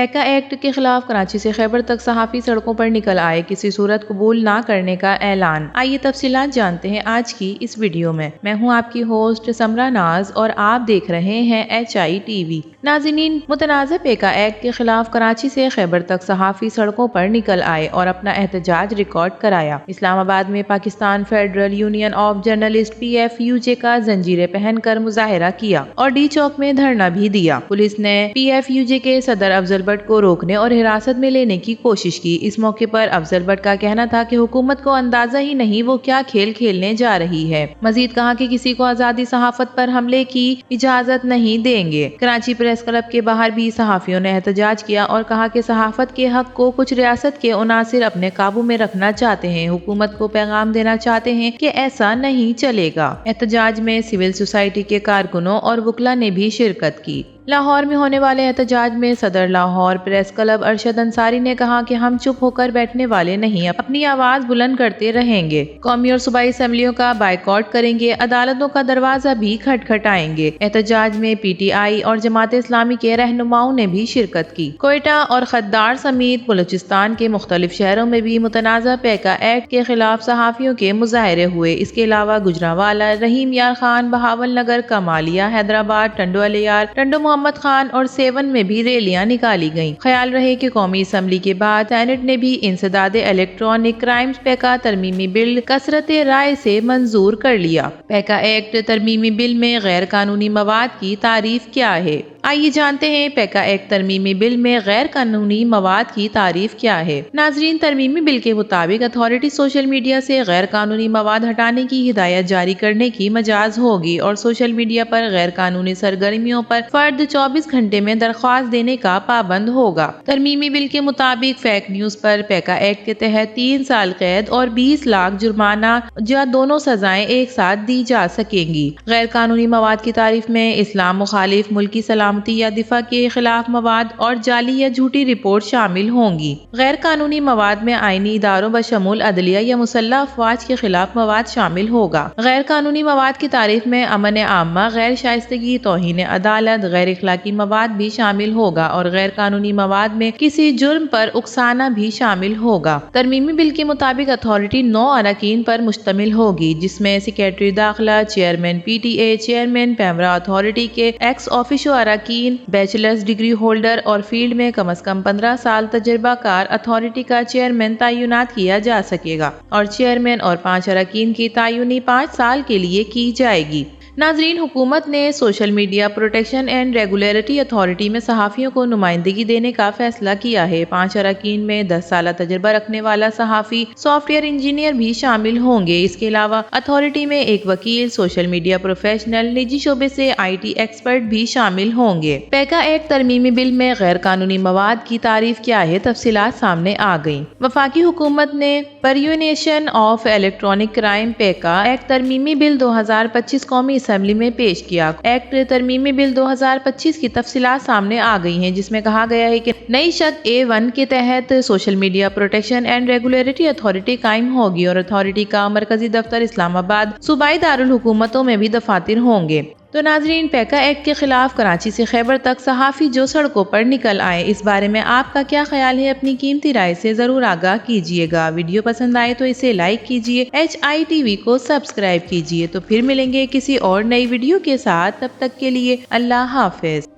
پیکا act کے خلاف کراچی سے خیبر تک صحافی سڑکوں پر نکل آئے، کسی صورت قبول نہ کرنے کا اعلان۔ آئیے تفصیلات جانتے ہیں آج کی اس ویڈیو میں۔ میں ہوں آپ کی ہوسٹ سمرا ناز اور آپ دیکھ رہے ہیں HI TV۔ ناظرین، متنازع پیکا ایکٹ کے خلاف کراچی سے خیبر تک صحافی سڑکوں پر نکل آئے اور اپنا احتجاج ریکارڈ کرایا۔ اسلام آباد میں Pakistan federal union of journalist PFUJ کا زنجیریں پہن کر مظاہرہ کیا اور ڈی چوک میں دھرنا بھی دیا۔ پولیس نے PFUJ کے صدر افضل بٹ کو روکنے اور حراست میں لینے کی کوشش کی۔ اس موقع پر افضل بٹ کا کہنا تھا کہ حکومت کو اندازہ ہی نہیں وہ کیا کھیل کھیلنے جا رہی ہے۔ مزید کہا کہ کسی کو آزادی صحافت پر حملے کی اجازت نہیں دیں گے۔ کراچی پریس کلب کے باہر بھی صحافیوں نے احتجاج کیا اور کہا کہ صحافت کے حق کو کچھ ریاست کے عناصر اپنے قابو میں رکھنا چاہتے ہیں، حکومت کو پیغام دینا چاہتے ہیں کہ ایسا نہیں چلے گا۔ احتجاج میں سول سوسائٹی کے کارکنوں اور وکلاء نے بھی شرکت کی۔ لاہور میں ہونے والے احتجاج میں صدر لاہور پریس کلب ارشد انصاری نے کہا کہ ہم چپ ہو کر بیٹھنے والے نہیں، اپنی آواز بلند کرتے رہیں گے، قومی اور صوبائی اسمبلیوں کا بائیکاٹ کریں گے، عدالتوں کا دروازہ بھی کھٹکھٹائیں گے۔ احتجاج میں PTI اور جماعت اسلامی کے رہنماؤں نے بھی شرکت کی۔ کوئٹہ اور خدار سمیت بلوچستان کے مختلف شہروں میں بھی متنازع پیکا ایکٹ کے خلاف صحافیوں کے مظاہرے ہوئے۔ اس کے علاوہ گجرانوالہ، رحیم یار خان، بہاول نگر، کمالیہ، حیدرآباد، ٹنڈو الیار، ٹنڈو محمد خان اور سیون میں بھی ریلیاں نکالی گئیں۔ خیال رہے کہ قومی اسمبلی کے بعد سینٹ نے بھی انسداد الیکٹرانک کرائمز پیکا ترمیمی بل کثرت رائے سے منظور کر لیا۔ پیکا ایکٹ ترمیمی بل میں غیر قانونی مواد کی تعریف کیا ہے؟ آئیے جانتے ہیں پیکا ایکٹ ترمیمی بل میں غیر قانونی مواد کی تعریف کیا ہے۔ ناظرین، ترمیمی بل کے مطابق اتھارٹی سوشل میڈیا سے غیر قانونی مواد ہٹانے کی ہدایت جاری کرنے کی مجاز ہوگی اور سوشل میڈیا پر غیر قانونی سرگرمیوں پر فرد 24 گھنٹے میں درخواست دینے کا پابند ہوگا۔ ترمیمی بل کے مطابق فیک نیوز پر پیکا ایکٹ کے تحت 3 سال قید اور 20 لاکھ جرمانہ یا دونوں سزائیں ایک ساتھ دی جا سکیں گی۔ غیر قانونی مواد کی تعریف میں اسلام مخالف، ملکی سلامتی یا دفاع کے خلاف مواد اور جعلی یا جھوٹی رپورٹ شامل ہوں گی۔ غیر قانونی مواد میں آئینی اداروں بشمول عدلیہ یا مسلح افواج کے خلاف مواد شامل ہوگا۔ غیر قانونی مواد کی تعریف میں امن عامہ، غیر شائستگی، توہین عدالت، غیر اخلاقی مواد بھی شامل ہوگا اور غیر قانونی مواد میں کسی جرم پر اکسانا بھی شامل ہوگا۔ ترمیمی بل کے مطابق اتھارٹی 9 اراکین پر مشتمل ہوگی، جس میں سیکریٹری داخلہ، chairman PTA، chairman PEMRA authority کے ایکس آفیشو اراکین، بیچلرز ڈگری ہولڈر اور فیلڈ میں کم از کم 15 سال تجربہ کار اتھارٹی کا چیئرمین تعینات کیا جا سکے گا اور چیئرمین اور 5 اراکین کی تعینی 5 سال کے لیے کی جائے گی۔ ناظرین، حکومت نے social media protection and regulatory authority میں صحافیوں کو نمائندگی دینے کا فیصلہ کیا ہے۔ 5 اراکین میں 10 سالہ تجربہ رکھنے والا صحافی، سافٹ ویئر انجینئر بھی شامل ہوں گے۔ اس کے علاوہ اتھارٹی میں ایک وکیل، سوشل میڈیا پروفیشنل، نجی شعبے سے IT ایکسپرٹ بھی شامل ہوں گے۔ پیکا ایکٹ ترمیمی بل میں غیر قانونی مواد کی تعریف کیا ہے؟ تفصیلات سامنے آ گئیں۔ وفاقی حکومت نے prevention of electronic crime PECA act ترمیمی بل 2025 قومی اسمبلی میں پیش کیا۔ ایکٹ ترمیمی بل 2025 کی تفصیلات سامنے آ گئی ہیں، جس میں کہا گیا ہے کہ نئی شق A1 کے تحت social media protection and regulatory authority قائم ہوگی اور اتھارٹی کا مرکزی دفتر اسلام آباد، صوبائی دارالحکومتوں میں بھی دفاتر ہوں گے۔ تو ناظرین، پیکا ایکٹ کے خلاف کراچی سے خیبر تک صحافی جو سڑکوں پر نکل آئے، اس بارے میں آپ کا کیا خیال ہے؟ اپنی قیمتی رائے سے ضرور آگاہ کیجیے گا۔ ویڈیو پسند آئے تو اسے لائک کیجیے، HI TV کو سبسکرائب کیجیے۔ تو پھر ملیں گے کسی اور نئی ویڈیو کے ساتھ، تب تک کے لیے اللہ حافظ۔